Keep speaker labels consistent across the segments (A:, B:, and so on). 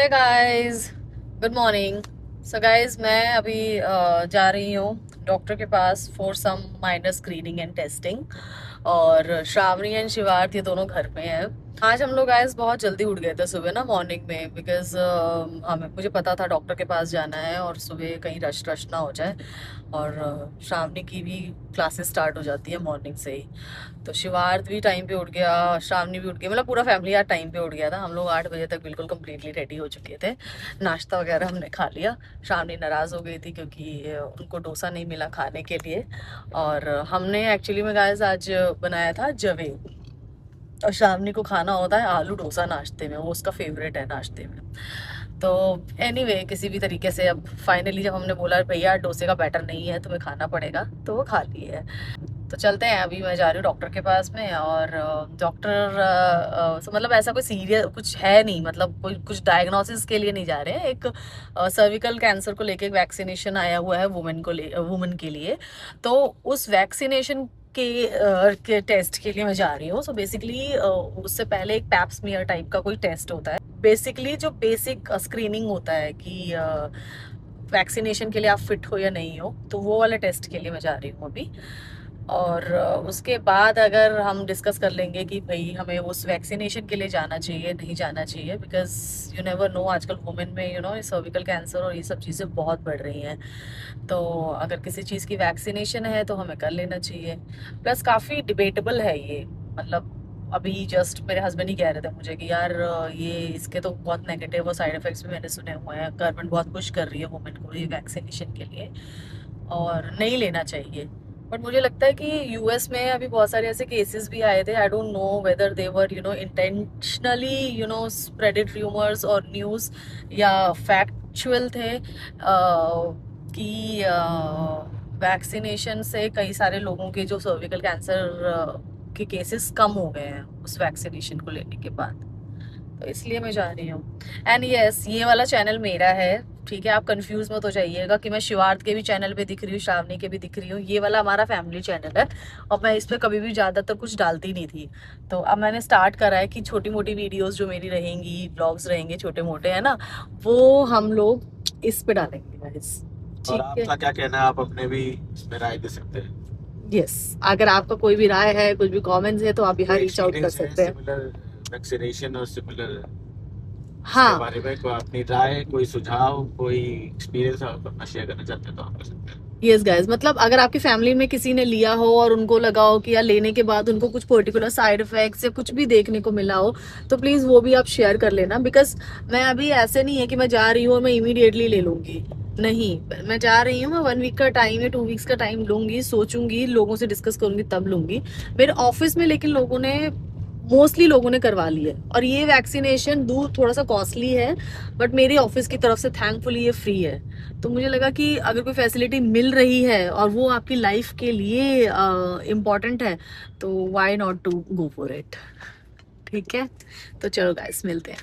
A: हाय guys, good morning. So guys, मैं अभी जा रही हूँ डॉक्टर के पास for some minor screening and testing. और श्रावणी एंड शिवार्थ ये दोनों घर पे हैं। आज हम लोग गाइस बहुत जल्दी उठ गए थे सुबह ना मॉर्निंग में, बिकॉज हमें मुझे पता था डॉक्टर के पास जाना है और सुबह कहीं रश रश ना हो जाए। और श्रावणी की भी क्लासेस स्टार्ट हो जाती है मॉर्निंग से ही। तो शिवार्थ भी टाइम पे उठ गया, श्रावणी भी उठ गई, मतलब पूरा फैमिली आज टाइम पे उठ गया था। हम लोग 8 बजे तक बिल्कुल कम्प्लीटली रेडी हो चुके थे। नाश्ता वगैरह हमने खा लिया। श्रावणी नाराज़ हो गई थी क्योंकि उनको डोसा नहीं मिला खाने के लिए। और हमने एक्चुअली में गाइस आज बनाया था जवे। और श्रावणी को खाना होता है आलू डोसा नाश्ते में, वो उसका फेवरेट है नाश्ते में। तो एनीवे किसी भी तरीके से अब फाइनली जब हमने बोला भैया डोसे का बैटर नहीं है तुम्हें खाना पड़ेगा, तो वो खा लिए है। तो चलते हैं, अभी मैं जा रही हूँ डॉक्टर के पास में। और डॉक्टर मतलब ऐसा कोई सीरियस कुछ है नहीं, मतलब कोई कुछ डायग्नोसिस के लिए नहीं जा रहे हैं। एक सर्विकल कैंसर को लेके एक वैक्सीनेशन आया हुआ है वुमेन के लिए। तो उस वैक्सीनेशन के टेस्ट के लिए मैं जा रही हूँ। सो बेसिकली उससे पहले एक पैप स्मीयर टाइप का कोई टेस्ट होता है, बेसिकली जो बेसिक स्क्रीनिंग होता है कि वैक्सीनेशन के लिए आप फिट हो या नहीं हो, तो वो वाले टेस्ट के लिए मैं जा रही हूँ अभी। और उसके बाद अगर हम डिस्कस कर लेंगे कि भाई हमें उस वैक्सीनेशन के लिए जाना चाहिए नहीं जाना चाहिए, बिकॉज यू नेवर नो आजकल वुमेन में सर्विकल कैंसर और ये सब चीज़ें बहुत बढ़ रही हैं। तो अगर किसी चीज़ की वैक्सीनेशन है तो हमें कर लेना चाहिए। प्लस काफ़ी डिबेटेबल है ये, मतलब अभी जस्ट मेरे हस्बैंड ही कह रहे थे मुझे कि यार ये इसके तो बहुत नेगेटिव और साइड इफेक्ट्स भी मैंने सुने हुए हैं। गवर्नमेंट बहुत पुश कर रही है वुमेन को ये वैक्सीनेशन के लिए और नहीं लेना चाहिए। बट मुझे लगता है कि यूएस में अभी बहुत सारे ऐसे केसेस भी आए थे। I don't know whether they were intentionally spreaded rumours और न्यूज़ या फैक्चुअल थे कि वैक्सीनेशन से कई सारे लोगों के जो सर्विकल कैंसर के केसेस कम हो गए हैं उस वैक्सीनेशन को लेने के बाद। तो इसलिए मैं जा रही हूँ। एंड यस, ये वाला चैनल मेरा है, ठीक है। आप कंफ्यूज मत हो जाइएगा कि मैं शिवार्थ के भी चैनल पे दिख रही हूँ, श्रावणी के भी दिख रही हूँ। ये वाला हमारा फैमिली चैनल है और मैं इस पर कभी भी ज़्यादातर कुछ डालती नहीं थी। तो अब मैंने स्टार्ट करा है कि छोटी मोटी वीडियोस जो मेरी रहेंगी, ब्लॉग्स रहेंगे छोटे मोटे, है ना, वो हम लोग इस पे डालेंगे गाइस।
B: और
A: ठीक है।
B: आपका क्या कहना है? आप अपने भी इसमें राय दे सकते हैं।
A: यस, अगर आपका कोई भी राय है, कुछ भी कमेंट्स है, तो आप यहाँ
B: कोई
A: रीच आउट कर
B: एक्सपीरियंस है
A: सकते हैं।
B: सिमिलर वैक्सीनेशन और सिमिलर इसके
A: हाँ।
B: बारे में? कोई अपनी राय, कोई सुझाव, कोई एक्सपीरियंस आप अपना शेयर करना चाहते हैं तो आप कर सकते हैं।
A: यस गाइस, मतलब अगर आपकी फैमिली में किसी ने लिया हो और उनको लगा हो कि यार लेने के बाद उनको कुछ पर्टिकुलर साइड इफेक्ट्स या कुछ भी देखने को मिला हो, तो प्लीज वो भी आप शेयर कर लेना। बिकॉज मैं अभी ऐसे नहीं है कि मैं जा रही हूँ और मैं इमीडिएटली ले लूंगी। नहीं, मैं जा रही हूँ, मैं 1 वीक का टाइम या 2 वीक्स का टाइम लूंगी, सोचूंगी, लोगों से डिस्कस करूंगी, तब लूंगी। मेरे ऑफिस में लेकिन मोस्टली लोगों ने करवा ली है। और ये वैक्सीनेशन दूर थोड़ा सा कॉस्टली है, बट मेरी ऑफिस की तरफ से थैंकफुली ये फ्री है। तो मुझे लगा कि अगर कोई फैसिलिटी मिल रही है और वो आपकी लाइफ के लिए इम्पोर्टेंट है, तो why not to go for it. ठीक है, तो चलो गाइस मिलते हैं।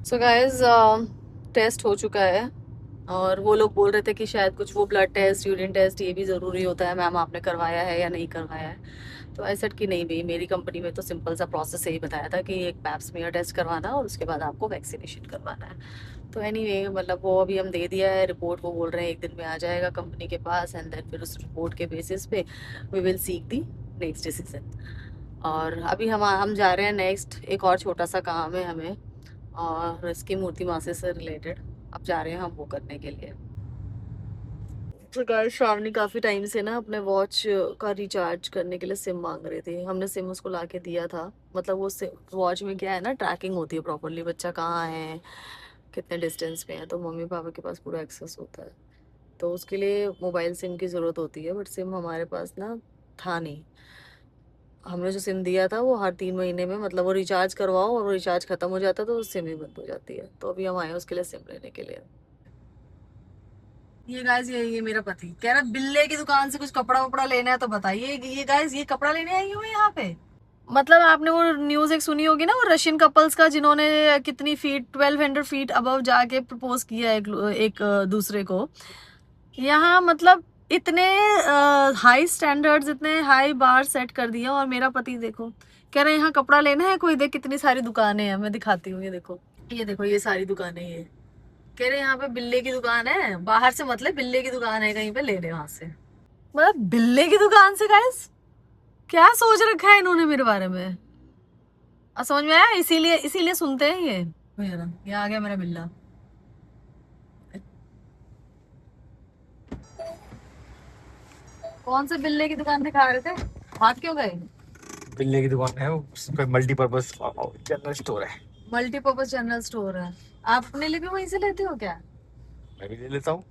A: सो गाइस, टेस्ट हो चुका है और वो लोग बोल रहे थे कि शायद कुछ वो ब्लड टेस्ट, यूरिन टेस्ट ये भी ज़रूरी होता है। मैम आपने करवाया है या नहीं करवाया है? तो आई सेड कि नहीं भाई, मेरी कंपनी में तो सिंपल सा प्रोसेस यही बताया था कि एक पैप स्मीयर टेस्ट करवाना और उसके बाद आपको वैक्सीनेशन करवाना है। तो एनीवे मतलब वो अभी हम दे दिया है रिपोर्ट। वो बोल रहे हैं 1 दिन में आ जाएगा कंपनी के पास, एंड देन फिर उस रिपोर्ट के बेसिस पे we will seek the next decision. और अभी हम जा रहे हैं नेक्स्ट, एक और छोटा सा काम है हमें और इसकी मूर्ति मासे से रिलेटेड। अब जा रहे हैं हम वो करने के लिए। तो गाइस, श्रावणी काफी टाइम से ना अपने वॉच का रिचार्ज करने के लिए सिम मांग रहे थे। हमने सिम उसको ला के दिया था। मतलब वो वॉच में क्या है ना, ट्रैकिंग होती है प्रॉपरली, बच्चा कहाँ है, कितने डिस्टेंस पे है, तो मम्मी पापा के पास पूरा एक्सेस होता है। तो उसके लिए मोबाइल सिम की जरूरत होती है, बट सिम हमारे पास ना था नहीं। हमने जो सिम दिया था वो हर 3 महीने में, मतलब वो रिचार्ज करवाओ और वो रिचार्ज खत्म हो जाता है तो सिम ही बंद हो जाती है। तो अभी हम आए हैं उसके लिए सिम लेने के लिए। ये गाइस, ये मेरा पति कह रहा बिल्ले की दुकान से कुछ कपड़ा वपड़ा लेना है तो बताइए। ये गाइस, ये कपड़ा लेने आई हूँ यहाँ पे। मतलब आपने वो न्यूज एक सुनी होगी ना, वो रशियन कपल्स का, जिन्होंने कितनी फीट, 1200 फीट अबव जाके प्रपोज किया एक दूसरे को। यहाँ मतलब इतने हाई स्टैंडर्ड्स, इतने हाई बार सेट कर दिए और मेरा पति देखो कह रहे हैं यहाँ कपड़ा लेना है कोई, देख कितनी सारी दुकानें हैं, मैं दिखाती हूँ, ये देखो ये सारी दुकानें, ये कह रहे हैं यहाँ पे बिल्ले की दुकान है, बाहर से मतलब बिल्ले की दुकान है, कहीं पे ले ले वहां से। मतलब बिल्ले की दुकान से गाइस, क्या सोच रखा है इन्होंने मेरे बारे में, समझ में आया? इसीलिए इसीलिए सुनते हैं ये आ गया मेरा बिल्ला। कौन से बिल्ले की दुकान दिखा रहे थे, भाग क्यों गए?
B: बिल्ले की दुकान है, उसका मल्टीपर्पज जनरल स्टोर है।
A: मल्टीपर्पज जनरल स्टोर है। आप अपने लिए भी वहीं से लेते हो क्या?
B: मैं भी ले लेता हूँ।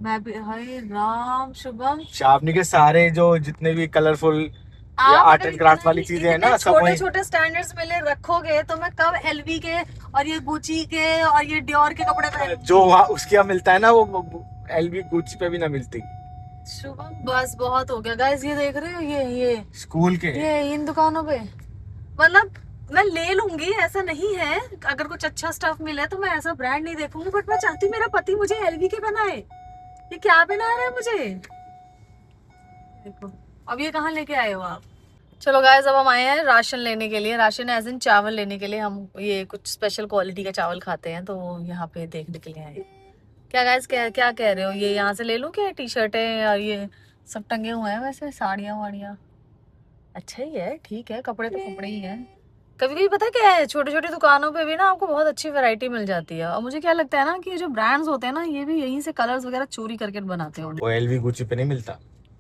A: मैं भी, हाय राम शुभम।
B: शावनी के सारे जो जितने भी कलरफुल या
A: आप
B: आर्ट
A: अगर
B: एंड क्राफ्ट वाली चीजें हैं ना, सब
A: छोटे
B: वहीं।
A: छोटे स्टैंडर्ड्स में ले रखोगे तो मैं कब एलवी के और ये गुची के और ये डियोर के कपड़े पहनूंगी?
B: जो वहाँ उसके यहाँ मिलता है ना, वो एलवी गुच्ची पे भी ना मिलती।
A: शुभम बस बहुत हो गया गाइस, ये देख रहे हो ये
B: स्कूल के
A: ये इन दुकानों पे, मतलब मैं ले लूंगी ऐसा नहीं है, अगर कुछ अच्छा स्टफ मिले तो मैं ऐसा ब्रांड नहीं देखूंगी, बट मैं चाहती हूँ मेरा पति मुझे एलवी के पहनाए। ये क्या पहना रहा है मुझे, देखो। अब ये कहाँ लेके आए हो आप? चलो गाइस, अब हम आए हैं राशन लेने के लिए, राशन एज इन चावल लेने के लिए। हम ये कुछ स्पेशल क्वालिटी का चावल खाते हैं, तो यहाँ पे देखने के लिए आए। क्या गाइस, क्या क्या कह रहे हो, ये यहाँ से ले लूं क्या? टी शर्टें और ये सब टंगे हुए हैं, वैसे साड़ियाँ वाड़ियाँ अच्छा ही है, ठीक है, कपड़े तो कपड़े ही हैं। कभी कभी पता है क्या है, छोटी छोटी दुकानों पे भी ना आपको बहुत अच्छी वैरायटी मिल जाती है, और मुझे क्या लगता है ना कि जो ब्रांड्स होते हैं ना, ये भी यहीं से कलर्स वगैरह चोरी करके बनाते हैं।
B: वो एलवी गुच्ची पे नहीं मिलता।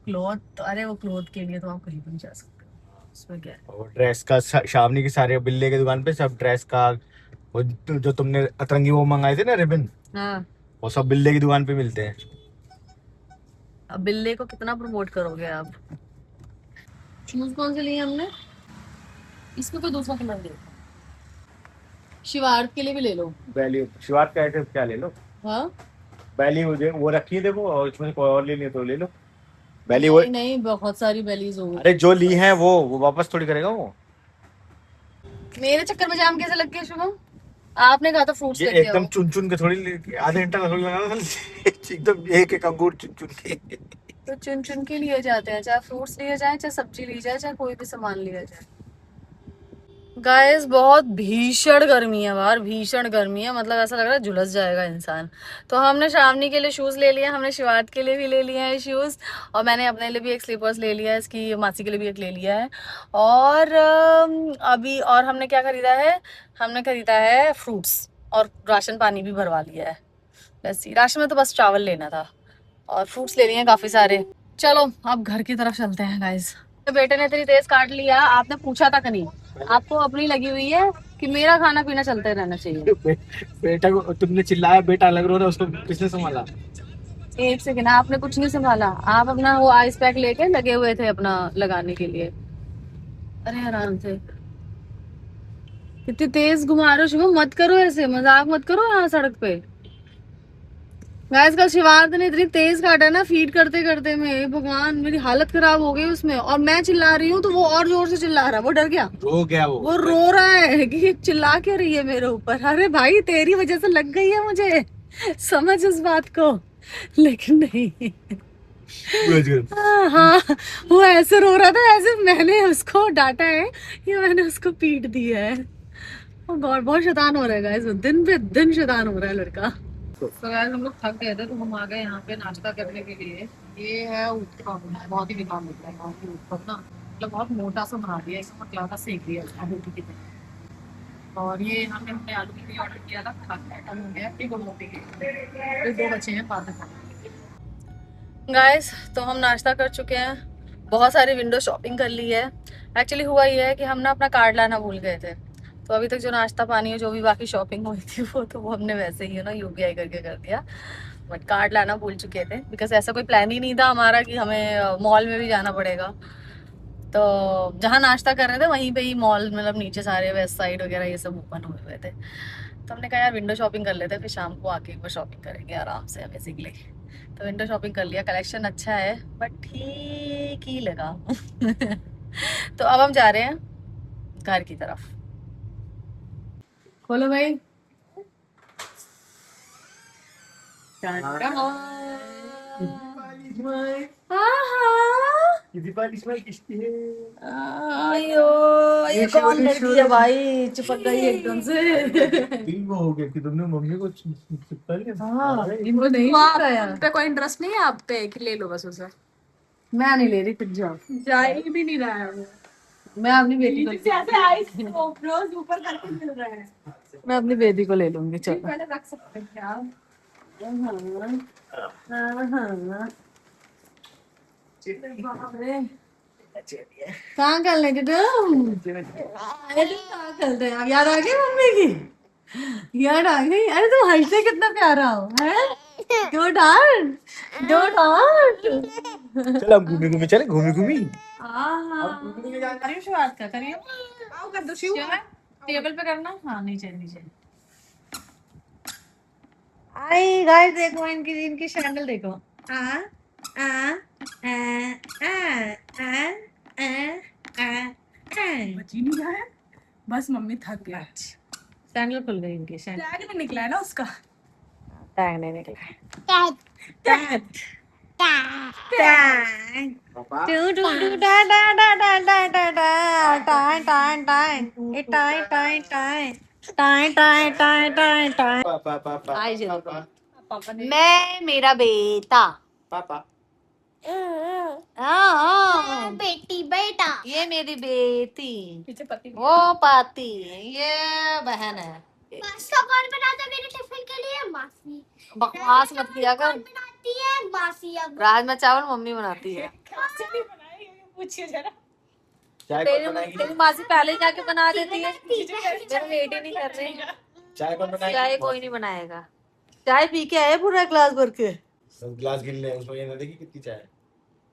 A: क्लॉथ, अरे वो क्लॉथ के लिए तो आप कहीं भी नहीं जा सकते हो, उसमें क्या है।
B: और ड्रेस का शावनी की सारे बिल्ले की दुकान पे सब ड्रेस का, वो जो तुमने अतरंगी वो मंगाए थे ना रिबन,
A: हाँ,
B: वो सब बिल्ले की दुकान पे मिलते हैं।
A: अब बिल्ले को कितना प्रमोट करोगे आप? शूज कौन से लिए हमने? इसमें कोई दूसरा कलर देखो, शिवार्थ के लिए भी ले लो।
B: बैली शिवार का आइटम क्या ले लो।
A: हाँ,
B: बैली वो रखी है देखो, और इसमें कोई और लेनी है तो ले लो। बैली वो,
A: नहीं नहीं, बहुत सारी बेलीज हो गई।
B: अरे जो ली है वो वापस थोड़ी करेगा वो।
A: मेरे चक्कर में जाम कैसे लग गया शुभम? आपने कहा था फ्रूट्स
B: ये
A: लेके
B: एकदम
A: आओ।
B: चुन चुन के थोड़ी आधे घंटा थोड़ी लगाना एकदम एक एक अंगूर चुन चुन के।
A: तो चुन चुन के लिए जाते हैं, चाहे फ्रूट्स लिए जाए, चाहे सब्जी ली जाए, चाहे कोई भी सामान लिया जाए। गाइस बहुत भीषण गर्मी है बाहर, भीषण गर्मी है, मतलब ऐसा लग रहा है झुलस जाएगा इंसान। तो हमने शावनी के लिए शूज ले लिया, हमने शिवार्थ के लिए भी ले लिया है शूज, और मैंने अपने लिए भी एक स्लीपर्स ले लिया है, इसकी मासी के लिए भी एक ले लिया है। और अभी और हमने क्या खरीदा है, हमने खरीदा है फ्रूट्स, और राशन पानी भी भरवा लिया है। बस राशन में तो बस चावल लेना था, और फ्रूट्स ले लिए हैं काफी सारे। चलो अब घर की तरफ चलते हैं गाइस। बेटे ने इतनी तेज काट लिया, आपने पूछा तक नहीं, आपको अपनी लगी हुई है कि मेरा खाना पीना चलते रहना चाहिए।
B: बेटा को तुमने चिल्लाया, बेटा लग रहा है, उसको किसने संभाला?
A: एक सेकंड, आपने कुछ नहीं संभाला, आप अपना वो आइस पैक लेके लगे हुए थे अपना लगाने के लिए। अरे आराम से, कितनी तेज घुमा रहे हो शुभम, मत करो ऐसे, मजाक मत करो यहाँ सड़क पे। गाइस कल शिवार्थ ने इतनी तेज काटा ना फीड करते करते में, भगवान मेरी हालत खराब हो गई उसमें, और मैं चिल्ला रही हूँ तो वो और जोर से चिल्ला रहा है, वो डर गया,
B: रो गया
A: वो रो रहा है कि ये चिल्ला क्यों रही है मेरे ऊपर। अरे भाई तेरी वजह से लग गई है मुझे, समझ इस बात को, लेकिन नहीं। हाँ, वो ऐसे रो रहा था ऐसे मैंने उसको डांटा है या मैंने उसको पीट दी है। ओ गॉड, बहुत शैतान हो रहा है गाइस, दिन पे दिन शैतान हो रहा है लड़का। तो गाइस हम लोग थक गए थे, तो हम आ गए यहाँ पे नाश्ता करने के लिए। ये है उत्पम, बहुत ही बेकार लगता है यहाँ की उत्पम ना, मतलब बहुत मोटा सा बना दिया, इसको मतलब सेक दिया रोटी की तरह। और ये हमने हमने आलू के लिए ऑर्डर किया था, खत्म हो गया, एक और रोटी के फिर दो बचे हैं बाद में। गाइस तो हम नाश्ता कर चुके हैं, बहुत सारी विंडो शॉपिंग कर ली है। एक्चुअली हुआ ये है कि हम ना अपना कार्ड लाना भूल गए थे, तो अभी तक जो नाश्ता पानी जो भी बाकी शॉपिंग हुई थी वो हमने वैसे ही ना यूपीआई करके कर दिया, बट कार्ड लाना भूल चुके थे, बिकॉज ऐसा कोई प्लान ही नहीं था हमारा कि हमें मॉल में भी जाना पड़ेगा। तो जहाँ नाश्ता कर रहे थे वहीं पे ही मॉल, मतलब नीचे सारे वेस्ट साइड वगैरह ये सब ओपन हुए हुए थे, तो हमने कहा यार विंडो शॉपिंग कर लेते हैं, फिर शाम को आके एक बार शॉपिंग करेंगे आराम से बेसिकली। तो विंडो शॉपिंग कर लिया, कलेक्शन अच्छा है बट ठीक ही लगा। तो अब हम जा रहे हैं घर की तरफ। खोलो भाई। आहा।
B: किती पालिश किसकी है?
A: आयो ये कौन लड़की है भाई, चिपक गई एकदम से।
B: फील वो हो गया कि तुमने मम्मी को चिपका लिया।
A: हाँ इनको नहीं
C: तो आप
A: चिपकाया।
C: पे कोई इंटरेस्ट नहीं है आप पे कि ले लो बस उसे?
A: मैं नहीं ले रही, फिर जाओ।
C: जा ही भी नहीं रहा है वो।
A: मैं अपनी बेटी को
C: नीचे से ऐसे आइस रोज ऊपर करके मिल रहा है।
A: मैं अपनी बेटी को ले लूंगी, चलो।
C: पहले रख सकते हैं क्या? बाप रे।
A: कहाँ कर लेंगे तुम? अरे तुम कहाँ कर रहे हो? याद आ गई मम्मी की? याद आ गई? अरे तुम हंसते कितना प्यारा हो, हैं? Don't hurt, don't hurt.
B: चल हम घूमी घूमी चले, घूमी घूमी।
A: करियो शुरुआत का, करियो।
C: आओ कर दो शिव।
A: टेबल पे करना, हाँ नीचे नीचे। आई गाइस देखो, इनकी इनकी शैंडल देखो। आ आ आ आ आ आ
C: बच ही नहीं रहा है। बस मम्मी थक गया।
A: सैंडल खुल गई इनकी, सैंडल
C: टैग नहीं निकला है ना उसका।
A: टैग नहीं निकला। टैग टैग टू टू टू डा डा डा डा डा डा डा टाइ टाइ टाइ ए टाइ टाइ टाइ टाइ टाइ टाइ टाइ टाइ।
B: पापा पापा
A: आई जी
C: पापा ने
A: मैं मेरा बेटा।
B: पापा
A: हाँ
D: बेटी बेटा
A: ये मेरी बेटी,
C: पीछे पति
A: वो पाती, ये बहन है।
D: पास्ता कौन बनाता है मेरे टिफिन के लिए? मासी।
A: बकवास मत किया कर।
D: कौन बनाती है? मासी। अब
A: राजमा चावल मम्मी बनाती है।
C: कैसे नहीं बनाई ये पूछिए जरा।
B: चाय
A: तेरी
B: कौन बनाएगी?
A: तेरी मासी पहले जाके बना देती है।
C: मेरा
A: मेरा वेट ही नहीं कर रही।
B: चाय कौन बनाएगी?
A: चाय कोई नहीं बनाएगा। चाय पी के आए पूरा ग्लास भर के।
B: गिलास गिन ले, उसमें ये ना देखी कितनी चाय है।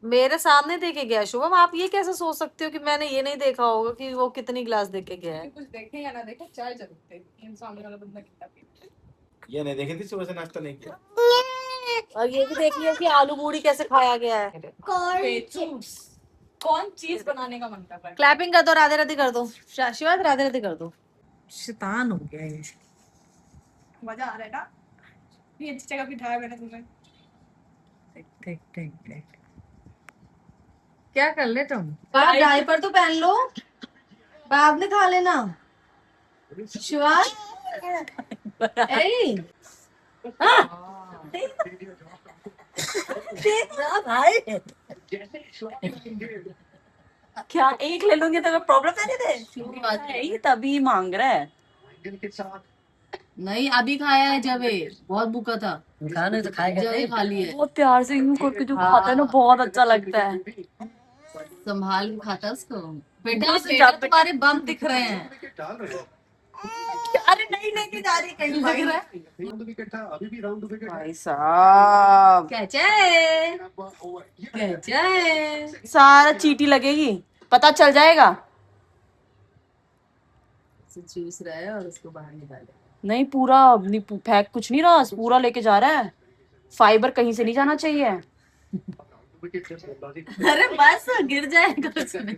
A: मेरे सामने देके गया शुभम, आप ये कैसे सोच सकते हो कि मैंने ये नहीं देखा होगा कि वो कितनी ग्लास देके गया है।
C: कुछ देखे या ना देखे चाय जरूर देखे। इन सामने वाला बंदा कितना पीता है।
B: ये नहीं देखी थी, सुबह से नाश्ता नहीं किया।
A: और ये भी देख लिया कि आलू पूरी कैसे खाया गया है।
C: पेचूस। कौन चीज बनाने का मन कर रहा है?
A: क्लैपिंग कर दो, राधे राधे कर दो, शिवाद राधे राधे कर दो। शैतान हो गया ये।
C: मजा आ रहा है ना? ये अच्छी जगह बिठाया मैंने तुम्हें।
A: ठीक ठीक ठीक ठीक। क्या कर ले तुम? डायपर तो पहन लो, बाद में खा लेना। शिवाद ए भाई
C: क्या एक ले लूंगी तो प्रॉब्लम नहीं दे? ये तभी मांग रहा है।
A: नहीं अभी खाया है जब बहुत भूखा था, खाना तो खाएगा, जब खा लिया है।
C: बहुत प्यार से यूं करके जो खाता है ना बहुत अच्छा लगता है।
A: संभाल के खाता उसको। बेटा
C: मुझे
A: बेटा
C: जब-
A: तुम्हारे बम दिख रहे हैं।
C: अरे नहीं लेके जा रही कहीं लग रहा है।
E: है
C: भाई साहब
A: कैचे कैचे
C: सारा चीटी लगेगी, पता चल जाएगा।
A: चूस रहा है और उसको बाहर निकाले।
C: नहीं पूरा नहीं फेंक कुछ नहीं रहा, पूरा लेके जा रहा है। फाइबर कहीं से नहीं जाना चाहिए।
A: अरे बस गिर जाएगा उसमें।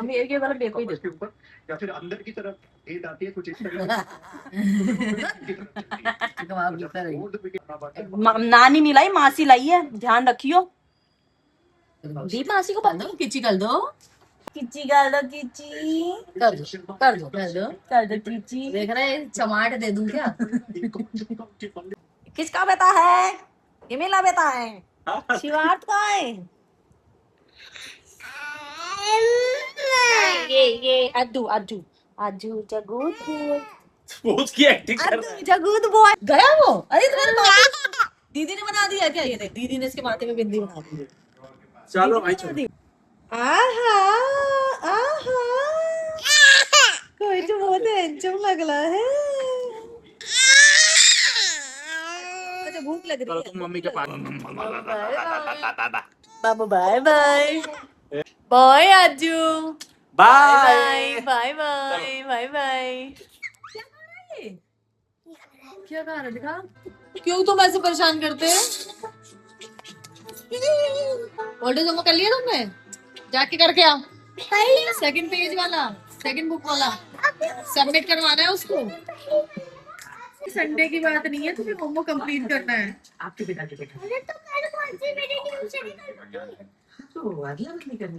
C: हम ये वाला देखो ही देखो।
E: ऊपर या फिर अंदर की तरफ हेड आती है कुछ इस तरह
A: कमाल करता रही।
C: नानी नहीं लाई, मासी लाई है, ध्यान रखियो। दी मासी को
A: कर दो किची कर दो,
C: किची कर दो, किची
A: कर दो कर दो कर दो
C: कर दो किची।
A: देख रहे हैं चमाट दे दूं क्या?
C: किसका बेटा है? ये मेरा बेटा है। शिवार्थ का है। ये अद्दू अद्दू अद्दू जगूद बॉय।
B: उसकी एक्टिंग कर रहा
C: अद्दू जगूद बॉय।
A: गया वो? अरे तुम्हारे माथे दीदी ने बना दिया क्या? ये देख दीदी ने इसके माथे में बिंदी बना दी।
B: है। चलो भाई चलो।
A: आहा आहा कोई तो बहुत हैंडसम लग रहा है। अच्छा भूख लग रही है।
B: तुम मम्मी के पास।
A: बाबा बाय बाय बाय आजू
B: bye.
A: Bye bye bye bye. क्या खा रहे दिखा? क्यों तुम ऐसे परेशान करते हैं? ओल्ड जमा कर लिया तुमने? जाके करके आओ। सेकंड पेज वाला, सेकंड बुक वाला सबमिट करवाना है उसको। संडे की बात नहीं है, तुम्हें होमवर्क कंप्लीट करना है।
B: आपके पिता के बेटा।
D: अरे तो कल कौन सी मेरी ट्यूशन ही कर दूंगी।
F: तो अदला बदली करनी